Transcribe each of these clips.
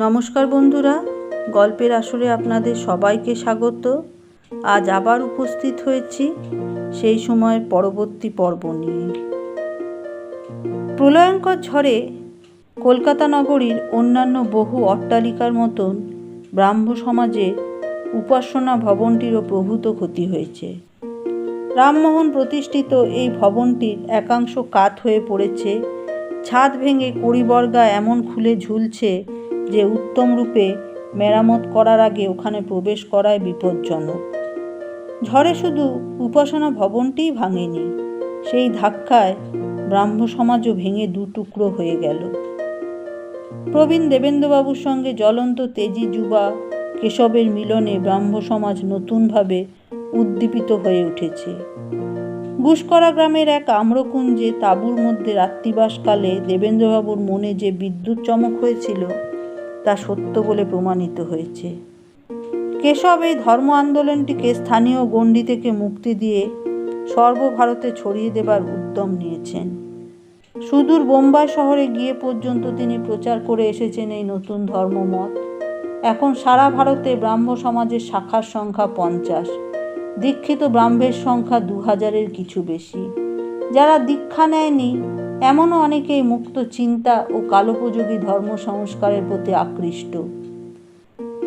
নমস্কার বন্ধুরা, গল্পের আসরে আপনাদের সবাইকে স্বাগত। আজ আবার উপস্থিত হয়েছি সেই সময়ের পরবর্তী পর্ব নিয়ে। প্রলয়ঙ্কর ঝড়ে কলকাতা নগরীর অন্যান্য বহু অট্টালিকার মতন ব্রাহ্ম সমাজের উপাসনা ভবনটিরও প্রভূত ক্ষতি হয়েছে। রামমোহন প্রতিষ্ঠিত এই ভবনটির একাংশ কাত হয়ে পড়েছে, ছাদ ভেঙে কড়িবর্গা এমন খুলে ঝুলছে যে উত্তম রূপে মেরামত করার আগে ওখানে প্রবেশ করাই বিপজ্জনক। ঝড়ে শুধু উপাসনা ভবনটিই ভাঙেনি, সেই ধাক্কায় ব্রাহ্ম সমাজও ভেঙে দু টুকরো হয়ে গেল। প্রবীণ দেবেন্দ্রবাবুর সঙ্গে জ্বলন্ত তেজি যুবা কেশবের মিলনে ব্রাহ্ম সমাজ নতুনভাবে উদ্দীপিত হয়ে উঠেছে। গুসকরা গ্রামের এক আম্রকুঞ্জে তাঁবুর মধ্যে রাত্রিবাসকালে দেবেন্দ্রবাবুর মনে যে বিদ্যুৎ চমক হয়েছিল তা সত্য বলে প্রমাণিত হয়েছে। কেশব এই ধর্ম আন্দোলনটিকে স্থানীয় গণ্ডি থেকে মুক্তি দিয়ে সর্বভারতে ছড়িয়ে দেবার উদ্যম নিয়েছেন। সুদূর বোম্বাই শহরে গিয়ে পর্যন্ত তিনি প্রচার করে এসেছেন এই নতুন ধর্মমত। এখন সারা ভারতে ব্রাহ্ম সমাজের শাখার সংখ্যা 50, দীক্ষিত ব্রাহ্মের সংখ্যা 2000-এর কিছু বেশি। যারা দীক্ষা নেয়নি এমনও অনেকেই মুক্ত চিন্তা ও কালোপযোগী ধর্ম সংস্কারের প্রতি আকৃষ্ট।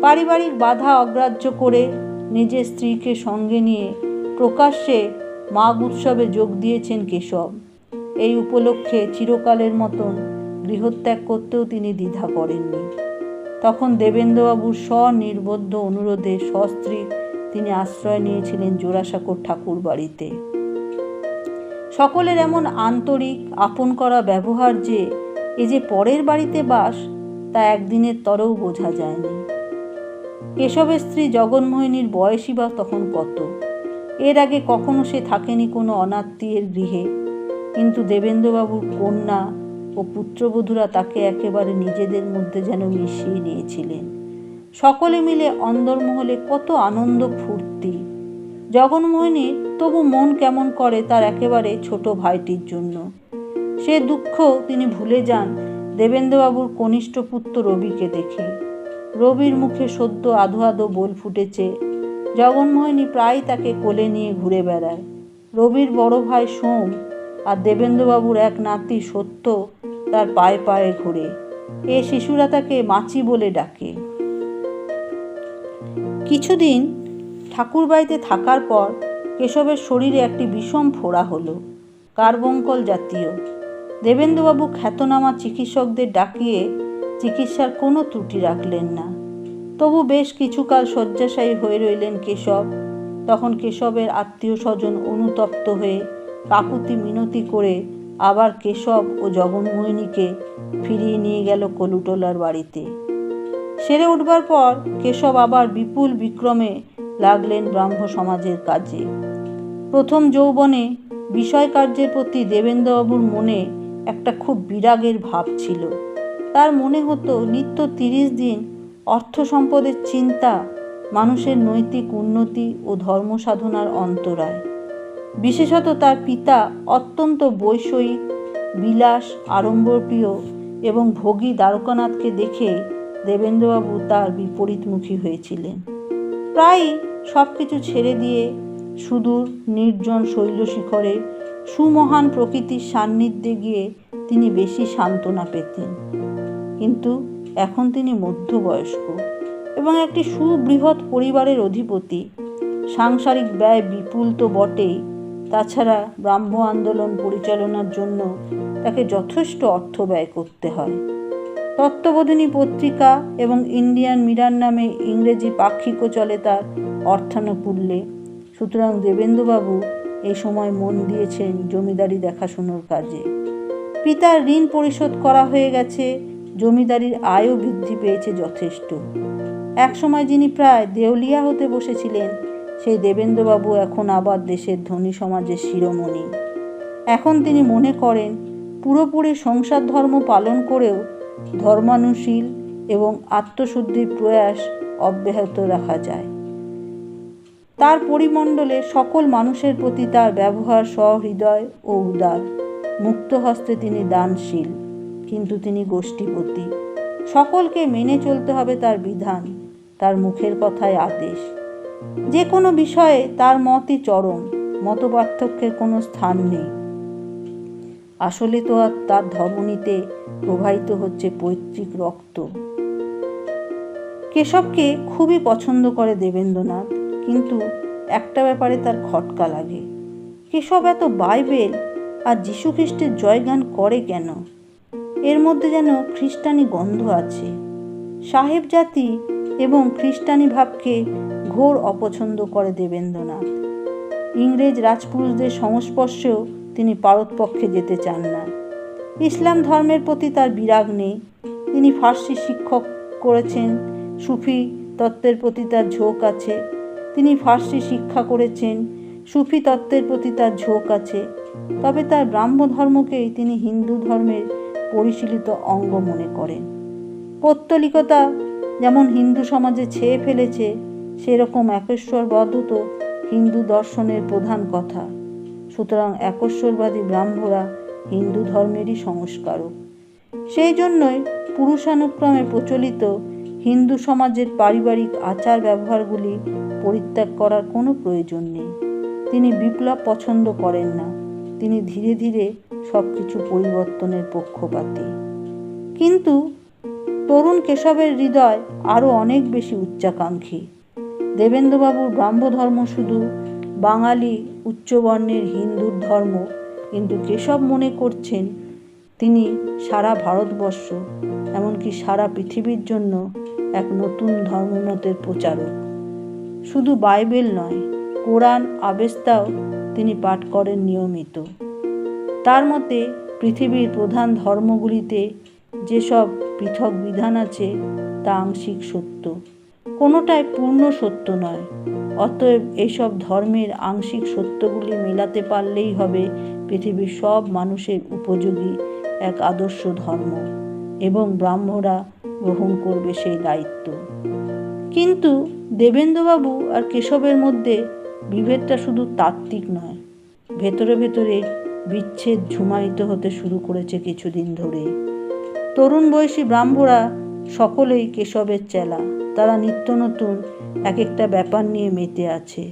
পারিবারিক বাধা অগ্রাহ্য করে নিজের স্ত্রীকে সঙ্গে নিয়ে প্রকাশ্যে মাঘ উৎসবে যোগ দিয়েছেন কেশব। এই উপলক্ষে চিরকালের মতন গৃহত্যাগ করতেও তিনি দ্বিধা করেননি। তখন দেবেন্দ্রবাবুর স্বনির্বদ্ধ অনুরোধে সস্ত্রী তিনি আশ্রয় নিয়েছিলেন জোড়াসাঁকোর ঠাকুর বাড়িতে। সকলের এমন আন্তরিক আপন করা ব্যবহার যে এ যে পরের বাড়িতে বাস তা একদিনের তরেও বোঝা যায়নি। কেশবের স্ত্রী জগন্মোহিনীর বয়সই বা তখন কত? এর আগে কখনো সে থাকেনি কোনো অনাত্মীয়ের গৃহে, কিন্তু দেবেন্দ্রবাবুর কন্যা ও পুত্রবধূরা তাকে একেবারে নিজেদের মধ্যে যেন মিশিয়ে নিয়েছিলেন। সকলে মিলে অন্দরমহলে কত আনন্দ ফুর্তি। জগন্মোহিনীর তবু মন কেমন করে তার একেবারে ছোট ভাইটির জন্য। সে দুঃখ তিনি ভুলে যান দেবেন্দ্রবাবুর কনিষ্ঠ পুত্র রবিকে দেখে। রবির মুখে সদ্য আধো আধো বোল ফুটেছে। জগন্মোহিনী প্রায় তাকে কোলে নিয়ে ঘুরে বেড়ায়। রবির বড় ভাই সোম আর দেবেন্দ্রবাবুর এক নাতি সত্য তার পায়ে পায়ে ঘুরে। এ শিশুরা তাকে মাচি বলে ডাকে। কিছুদিন ঠাকুরবাড়িতে থাকার পর কেশবের শরীরে একটি বিষম ফোড়া হলো, কার্বঙ্কল জাতীয়। দেবেন্দ্রবাবু খ্যাতনামা চিকিৎসকদের ডাকিয়ে চিকিৎসার কোনো ত্রুটি রাখলেন না। তবু বেশ কিছুকাল শয্যাশায়ী হয়ে রইলেন কেশব। তখন কেশবের আত্মীয় স্বজন অনুতপ্ত হয়ে কাকুতি মিনতি করে আবার কেশব ও জগন্মোহিনীকে ফিরিয়ে নিয়ে গেল কলুটোলার বাড়িতে। সেরে উঠবার পর কেশব আবার বিপুল বিক্রমে লাগলেন ব্রাহ্ম সমাজের কাজে। প্রথম যৌবনে বিষয় কার্যের প্রতি দেবেন্দ্রবাবুর মনে একটা খুব বিরাগের ভাব ছিল। তার মনে হতো নিত্য 30 দিন অর্থ সম্পদের চিন্তা মানুষের নৈতিক উন্নতি ও ধর্ম সাধনার অন্তরায়। বিশেষত তার পিতা অত্যন্ত বৈষয়িক, বিলাস আড়ম্বরপ্রিয় এবং ভোগী দ্বারকানাথকে দেখে দেবেন্দ্রবাবু তার বিপরীতমুখী হয়েছিলেন। প্রায়ই সব কিছু ছেড়ে দিয়ে সুদূর নির্জন শৈলশিখরে সুমহান প্রকৃতির সান্নিধ্যে গিয়ে তিনি বেশি সান্ত্বনা পেতেন। কিন্তু এখন তিনি মধ্যবয়স্ক এবং একটি সুবৃহৎ পরিবারের অধিপতি। সাংসারিক ব্যয় বিপুল তো বটেই, তাছাড়া ব্রাহ্ম আন্দোলন পরিচালনার জন্য তাকে যথেষ্ট অর্থ ব্যয় করতে হয়। তত্ত্ববোধিনী পত্রিকা এবং ইন্ডিয়ান মিরার নামে ইংরেজি পাক্ষিকও চলে তার অর্থানুকূল্যে। সুতরাং দেবেন্দ্রবাবু এই সময় মন দিয়েছেন জমিদারি দেখাশোনার কাজে। পিতার ঋণ পরিশোধ করা হয়ে গেছে, জমিদারির আয়ও বৃদ্ধি পেয়েছে যথেষ্ট। একসময় যিনি প্রায় দেউলিয়া হতে বসেছিলেন সেই দেবেন্দ্রবাবু এখন আবার দেশের ধনী সমাজের শিরোমণি। এখন তিনি মনে করেন পুরোপুরি সংসার ধর্ম পালন করেও ধর্মানুশীল এবং আত্মশুদ্ধির প্রয়াস অব্যাহত রাখা যায়। তার পরিমণ্ডলে সকল মানুষের প্রতি তার ব্যবহার সহৃদয় ও উদার। মুক্ত হস্তে তিনি দানশীল, কিন্তু তিনি গোষ্ঠীপতি। সকলকে মেনে চলতে হবে তার বিধান, তার মুখের কথায় আদেশ। যে কোনো বিষয়ে তার মতই চরম, মতপার্থক্যের কোনো স্থান নেই। আসলে তো আর তার ধমনীতে প্রবাহিত হচ্ছে পৈতৃক রক্ত। কেশবকে খুবই পছন্দ করে দেবেন্দ্রনাথ, কিন্তু একটা ব্যাপারে তার খটকা লাগে। কেশব এত বাইবেল আর যীশুখ্রিস্টের জয়গান করে কেন? এর মধ্যে যেন খ্রিস্টানি গন্ধ আছে। সাহেব জাতি এবং খ্রিস্টানি ভাবকে ঘোর অপছন্দ করে দেবেন্দ্রনাথ। ইংরেজ রাজপুরুষদের সংস্পর্শেও তিনি পারতপক্ষে যেতে চান না। ইসলাম ধর্মের প্রতি তার বিরাগ নেই। তিনি ফার্সি শিক্ষক করেছেন, সুফি তত্ত্বের প্রতি তার ঝোঁক আছে। তিনি ফার্সি শিক্ষা করেছেন, সুফি তত্ত্বের প্রতি তার ঝোঁক আছে। তবে তার ব্রাহ্ম ধর্মকেই তিনি হিন্দু ধর্মের পরিশীলিত অঙ্গ মনে করেন। পৌত্তলিকতা যেমন হিন্দু সমাজে ছেয়ে ফেলেছে, সেরকম একেশ্বরবাদও তো হিন্দু দর্শনের প্রধান কথা। সুতরাং একেশ্বরবাদী ব্রাহ্মরা হিন্দু ধর্মেরই সংস্কারক। সেই জন্যই পুরুষানুক্রমে প্রচলিত হিন্দু সমাজের পারিবারিক আচার ব্যবহারগুলি পরিত্যাগ করার কোনো প্রয়োজন নেই। তিনি বিপ্লব পছন্দ করেন না। তিনি ধীরে ধীরে সব কিছু পরিবর্তনের পক্ষপাতী। কিন্তু তরুণ কেশবের হৃদয় আরও অনেক বেশি উচ্চাকাঙ্ক্ষী। দেবেন্দ্রবাবুর ব্রাহ্মধর্ম শুধু বাঙালি উচ্চবর্ণের হিন্দুর ধর্ম, কিন্তু কেশব মনে করছেন তিনি সারা ভারতবর্ষ, এমনকি সারা পৃথিবীর জন্য এক নতুন ধর্মমতের প্রচারক। শুধু বাইবেল নয়, কোরআন, আবেস্তাও তিনি পাঠ করেন নিয়মিত। তার মতে পৃথিবীর প্রধান ধর্মগুলিতে যেসব পৃথক বিধান আছে তা আংশিক সত্য, কোনোটাই পূর্ণ সত্য নয়। অতএব এইসব ধর্মের আংশিক সত্যগুলি মেলাতে পারলেই হবে পৃথিবীর সব মানুষের উপযোগী এক আদর্শ ধর্ম, এবং ব্রাহ্মরা গ্রহণ করবে সেই দায়িত্ব। কিন্তু দেবেন্দ্রবাবু আর কেশবের মধ্যে বিভেদটা শুধু তাত্ত্বিক নয়, ভেতরে ভেতরে বিচ্ছেদ ঝুমায়িত হতে শুরু করেছে কিছুদিন ধরে। তরুণ বয়সী ব্রাহ্মরা সকলেই কেশবের চেলা। তারা নিত্য নতুন এক একটা ব্যাপার নিয়ে মেতে আছে।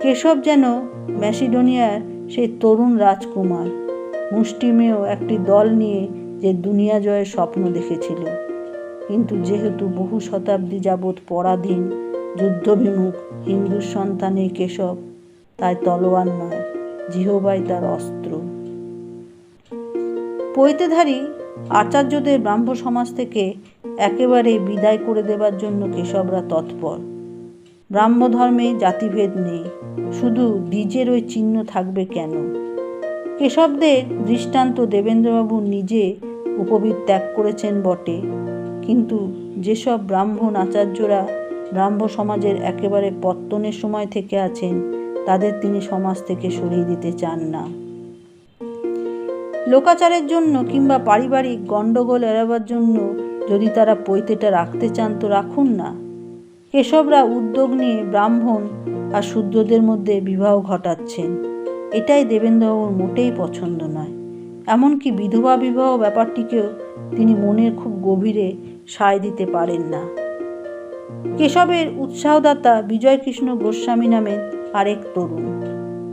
কেশব যেন ম্যাসিডোনিয়ার সেই তরুণ রাজকুমার, মুষ্টিমেয় একটি দল নিয়ে যে দুনিয়া জয়ের স্বপ্ন দেখেছিল। কিন্তু যেহেতু বহু শতাব্দী যাবৎ পরাধীন, যুদ্ধবিমুখ হিন্দুর সন্তানে কেশব, তাই তলোয়ার নয়, জিহ্বাই তার অস্ত্র। পৈতেধারী আচার্যদের ব্রাহ্ম সমাজ থেকে একেবারে বিদায় করে দেবার জন্য কেশবরা তৎপর। ব্রাহ্মধর্মে জাতিভেদ নেই, শুধু দ্বিজের ওই চিহ্ন থাকবে কেন? কেশবদের দৃষ্টান্ত দেবেন্দ্রবাবু নিজে উপবীত ত্যাগ করেছেন বটে, কিন্তু যেসব ব্রাহ্মণ আচার্যরা ব্রাহ্ম সমাজের একেবারে পত্তনের সময় থেকে আছেন, তাদের তিনি সমাজ থেকে সরিয়ে দিতে চান না। লোকাচারের জন্য কিংবা পারিবারিক গণ্ডগোল এড়াবার জন্য যদি তারা পৈতেটা রাখতে চান তো রাখুন না। কেশবরা উদ্যোগ নিয়ে ব্রাহ্মণ আর শূদ্রদের মধ্যে বিবাহ ঘটাচ্ছেন, এটাই দেবেন্দ্রবাবুর মোটেই পছন্দ নয়। এমনকি বিধবা বিবাহ ব্যাপারটিকেও তিনি মনের খুব গভীরে সায় দিতে পারেন না। কেশবের উৎসাহদাতা বিজয়কৃষ্ণ গোস্বামী নামের আরেক তরুণ।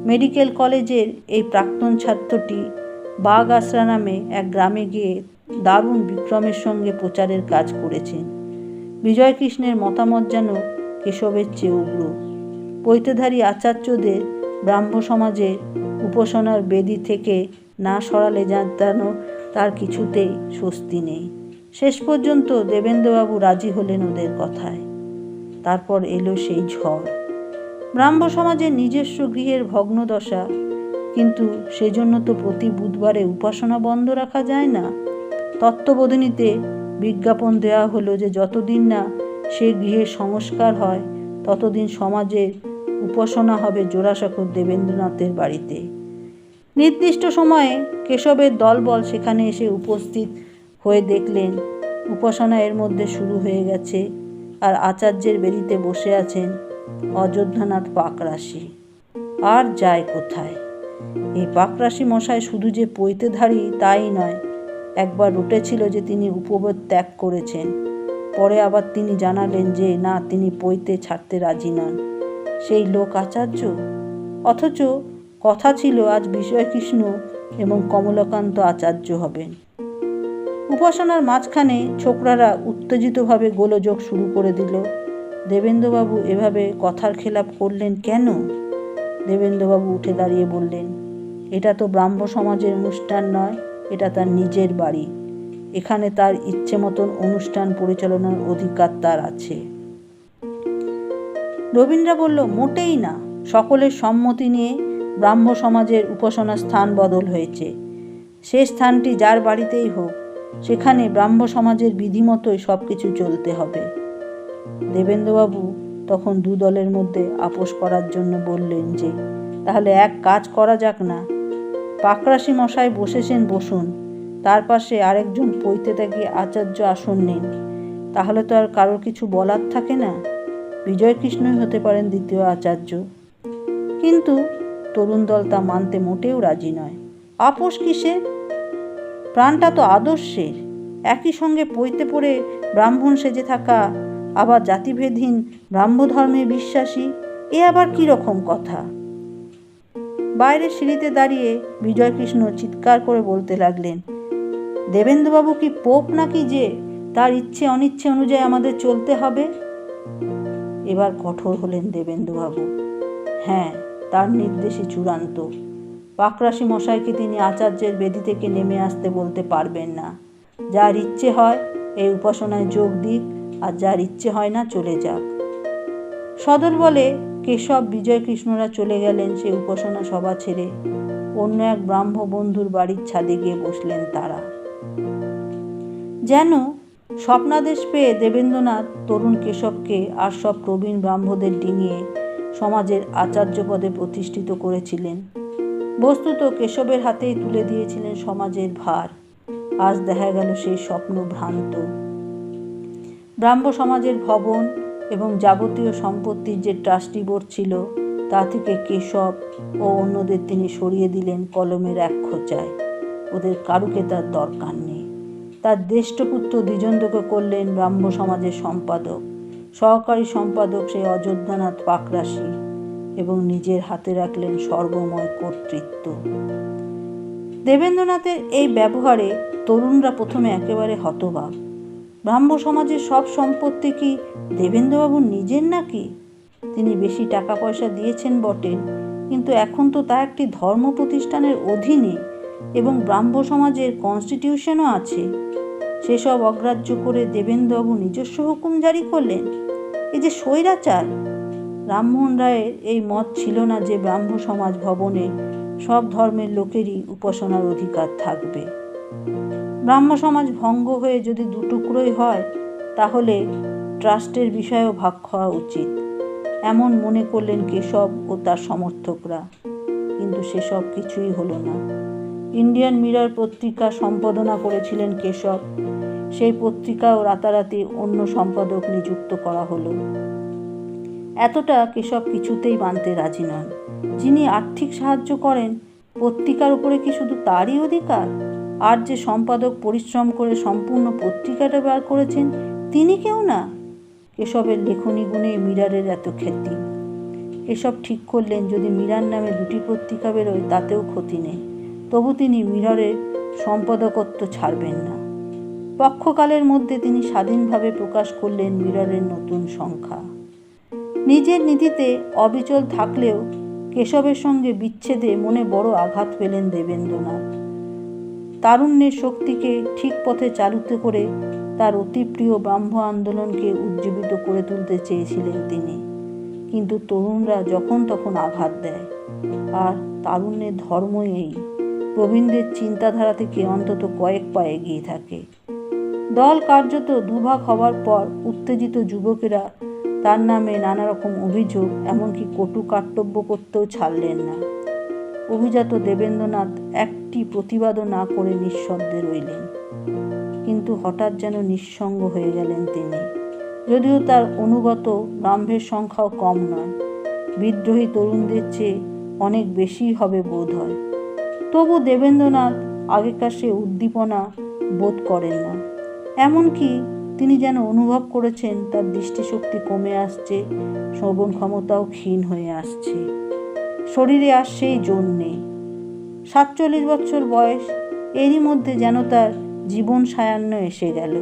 মেডিকেল কলেজের এই প্রাক্তন ছাত্রটি বাগ আশ্রা নামে এক গ্রামে গিয়ে দারুণ বিক্রমের সঙ্গে প্রচারের কাজ করেছেন। বিজয়কৃষ্ণের মতামত যেন কেশবের চেয়ে উগ্র। পৈতেধারী আচার্যদের ব্রাহ্ম সমাজে উপাসনার বেদি থেকে না সরালে যেন তার কিছুতেই স্বস্তি নেই। শেষ পর্যন্ত দেবেন্দ্রবাবু রাজি হলেন ওদের কথায়। তারপর এলো সেই ঝড়। ব্রাহ্ম সমাজের নিজস্ব গৃহের ভগ্নদশা, কিন্তু সেজন্য তো প্রতি বুধবারে উপাসনা বন্ধ রাখা যায় না। তত্ত্ববোধিনীতে বিজ্ঞাপন দেওয়া হলো যে যতদিন না সে গৃহের সংস্কার হয় ততদিন সমাজের উপাসনা হবে জোড়াসাঁকোর দেবেন্দ্রনাথের বাড়িতে। নির্দিষ্ট সময়ে কেশবের দলবল সেখানে এসে উপস্থিত হয়ে দেখলেন উপাসনা এর মধ্যে শুরু হয়ে গেছে, আর আচার্যের বেদিতে বসে আছেন অযোধ্যানাথ পাকরাশি। আর যায় কোথায়? এই পাকরাশি মশাই শুধু যে পৈতেধারী তাই নয়, একবার রটেছিল যে তিনি উপবোধ ত্যাগ করেছেন, পরে আবার তিনি জানালেন যে না, তিনি পৈতে ছাড়তে রাজি নন। সেই লোক আচার্য? অথচ কথা ছিল আজ বিজয়কৃষ্ণ এবং কমলাকান্ত আচার্য হবেন। উপাসনার মাঝখানে ছোকরারা উত্তেজিতভাবে গোলযোগ শুরু করে দিল। দেবেন্দ্রবাবু এভাবে কথার খেলাপ করলেন কেন? দেবেন্দ্রবাবু উঠে দাঁড়িয়ে বললেন, এটা তো ব্রাহ্ম সমাজের অনুষ্ঠান নয়, এটা তার নিজের বাড়ি। এখানে তার ইচ্ছে মতন অনুষ্ঠান পরিচালনার অধিকার তার আছে। রবীন্দ্র বলল, মোটেই না। সকলের সম্মতি নিয়ে ব্রাহ্ম সমাজের উপাসনার স্থান বদল হয়েছে। সে স্থানটি যার বাড়িতেই হোক, সেখানে ব্রাহ্ম সমাজের বিধিমতোই সব কিছু চলতে হবে। দেবেন্দ্রবাবু তখন দু দলের মধ্যে আপোষ করার জন্য বললেন যে তাহলে এক কাজ করা যাক না, পাকরাশি মশাই বসেছেন, বসুন, তার পাশে আরেকজন পৈতে ত্যাগী আচার্য আসন নিন। তাহলে তো আর কারোর কিছু বলার থাকে না, বিজয়কৃষ্ণই হতে পারেন দ্বিতীয় আচার্য। কিন্তু তরুণ দল তা মানতে মোটেও রাজি নয়। আপোষ কিসের? প্রাণটা তো আদর্শের। একই সঙ্গে পৈতে পড়ে ব্রাহ্মণ সেজে থাকা, আবার জাতিভেদহীন ব্রাহ্মধর্মে বিশ্বাসী, এ আবার কী রকম কথা? বাইরে সিঁড়িতে দাঁড়িয়ে বিজয়কৃষ্ণ চিৎকার করে বলতে লাগলেন, দেবেন্দ্রবাবু কি পোপ নাকি যে তার ইচ্ছে অনিচ্ছে অনুযায়ী আমাদের চলতে হবে? এবার কঠোর হলেন দেবেন্দ্রবাবু। হ্যাঁ, তার নির্দেশই চূড়ান্ত। পাকরাশি মশাইকে তিনি আচার্যের বেদি থেকে নেমে আসতে বলতে পারবেন না। যার ইচ্ছে হয় এই উপাসনায় যোগ দিক, আর যার ইচ্ছে হয় না চলে যাক। সদর বলে কেশব বিজয়কৃষ্ণরা চলে গেলেন সেই উপাসনা সভা ছেড়ে। অন্য এক ব্রাহ্ম বন্ধুর বাড়ির ছাদে গিয়ে বসলেন তারা। যেন স্বপ্নাদেশ পেয়ে দেবেন্দ্রনাথ তরুণ কেশবকে আর সব প্রবীণ ব্রাহ্মদের ডিঙিয়ে সমাজের আচার্য পদে প্রতিষ্ঠিত করেছিলেন। বস্তুত কেশবের হাতেই তুলে দিয়েছিলেন সমাজের ভার। আজ দেখা গেল সেই স্বপ্ন ভ্রান্ত। ব্রাহ্ম সমাজের ভবন এবং যাবতীয় সম্পত্তির যে ট্রাস্টি বোর্ড ছিল, তা থেকে কেশব ও অন্যদের তিনি সরিয়ে দিলেন কলমের এক খোঁচায়। ওদের কারুকে তার দরকার নেই। তার জ্যেষ্ঠপুত্র দ্বিজেন্দ্রকে করলেন ব্রাহ্ম সমাজের সম্পাদক। সহকারী সম্পাদক সেই অযোধ্যানাথ পাকরাশি, এবং নিজের হাতে রাখলেন সর্বময় কর্তৃত্ব। দেবেন্দ্রনাথের এই ব্যবহারে তরুণরা প্রথমে একেবারে হতবাক। ব্রাহ্ম সমাজের সব সম্পত্তি কি দেবেন্দ্রবাবুর নিজের নাকি? তিনি বেশি টাকা পয়সা দিয়েছেন বটে, কিন্তু এখন তো তা একটি ধর্ম প্রতিষ্ঠানের অধীনে এবং ব্রাহ্ম সমাজের কনস্টিটিউশনও আছে। সেসব অগ্রাহ্য করে দেবেন্দ্রবাবু নিজস্ব হুকুম জারি করলেন। এই যে স্বৈরাচার! রামমোহন রায়ের এই মত ছিল না যে ব্রাহ্ম সমাজ ভবনে সব ধর্মের লোকেরই উপাসনার অধিকার থাকবে। ব্রাহ্ম সমাজ ভঙ্গ হয়ে যদি দুটুকরোই হয়, তাহলে ট্রাস্টের বিষয়েও ভাগ খাওয়া উচিত, এমন মনে করলেন কেশব ও তার সমর্থকরা। কিন্তু সেসব কিছুই হলো না। ইন্ডিয়ান মিরর পত্রিকা সম্পাদনা করেছিলেন কেশব। সেই পত্রিকাও রাতারাতি অন্য সম্পাদক নিযুক্ত করা হলো। এতটা কেশব কিছুতেই মানতে রাজি নন। যিনি আর্থিক সাহায্য করেন, পত্রিকার উপরে কি শুধু তারই অধিকার? আর যে সম্পাদক পরিশ্রম করে সম্পূর্ণ পত্রিকাটা বার করেছেন, তিনি কেউ না? কেশবের লেখনী গুণে মিরারের এত খ্যাতি। কেশব ঠিক করলেন যদি মিরার নামে দুটি পত্রিকা বেরোয় তাতেও ক্ষতি নেই, তবু তিনি মিরারের সম্পাদকত্ব ছাড়বেন না। পক্ষকালের মধ্যে তিনি স্বাধীনভাবে প্রকাশ করলেন মিরারের নতুন সংখ্যা। নিজের নীতিতে অবিচল থাকলেও কেশবের সঙ্গে বিচ্ছেদে মনে বড় আঘাত পেলেন দেবেন্দ্রনাথ। তারুণ্যের শক্তিকে ঠিক পথে চালিত করে তার অতি প্রিয় ব্রাহ্ম আন্দোলনকে উজ্জীবিত করে তুলতে চেয়েছিলেন তিনি। কিন্তু তরুণরা যখন তখন আঘাত দেয়, আর তারুণ্যের ধর্মই এই, প্রবীণদের চিন্তাধারা থেকে অন্তত কয়েক পা এগিয়ে থাকে। দল কার্যত দুভাগ হওয়ার পর উত্তেজিত যুবকেরা তার নামে নানা রকম অভিযোগ, এমনকি কটু কার্তব্য করতেও ছাড়লেন না। অভিজাত দেবেন্দ্রনাথ একটি প্রতিবাদও না করে নিঃশব্দে রইলেন। কিন্তু হঠাৎ যেন নিঃসঙ্গ হয়ে গেলেন তিনি। যদিও তার অনুগত ব্রাহ্মের সংখ্যাও কম নয়, বিদ্রোহী তরুণদের চেয়ে অনেক বেশি হবে বোধ হয়। তবু দেবেন্দ্রনাথ আগেকার সে উদ্দীপনা বোধ করেন না। এমনকি তিনি যেন অনুভব করেছেন তার দৃষ্টিশক্তি কমে আসছে, শ্রবণ ক্ষমতাও ক্ষীণ হয়ে আসছে, শরীরে আর সেই জোর নেই। 47 বছর বয়স, এরই মধ্যে যেন তার জীবন সায়াহ্ন এসে গেল।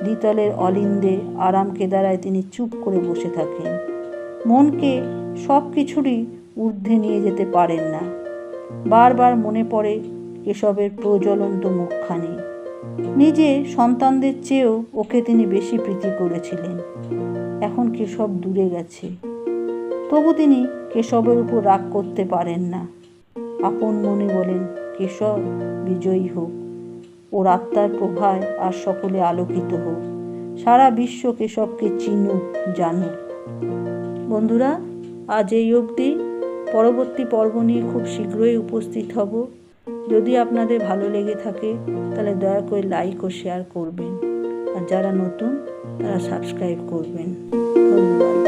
দ্বিতলের অলিন্দে আরাম কেদারায় তিনি চুপ করে বসে থাকেন। মনকে সব কিছুরই ঊর্ধ্বে নিয়ে যেতে পারেন না। বারবার মনে পড়ে কেশবের প্রজ্বলন্ত মুখখানি। নিজে সন্তানদের চেয়েও ওকে তিনি বেশি প্রীতি করেছিলেন। এখন কেশব দূরে গেছে, তবু তিনি কেশবের উপর রাগ করতে পারেন না। আপন মনে বলেন, কেশব বিজয়ী হোক, ওর আত্মার প্রভায় আর সকলে আলোকিত হোক, সারা বিশ্ব কেশবকে চিনুক, জানুক। বন্ধুরা, আজ এই অবধি। পরবর্তী পর্ব নিয়ে খুব শীঘ্রই উপস্থিত হব। যদি আপনাদের ভালো লেগে থাকে তাহলে দয়া করে লাইক ও শেয়ার করবেন, আর যারা নতুন তারা সাবস্ক্রাইব করবেন। ধন্যবাদ।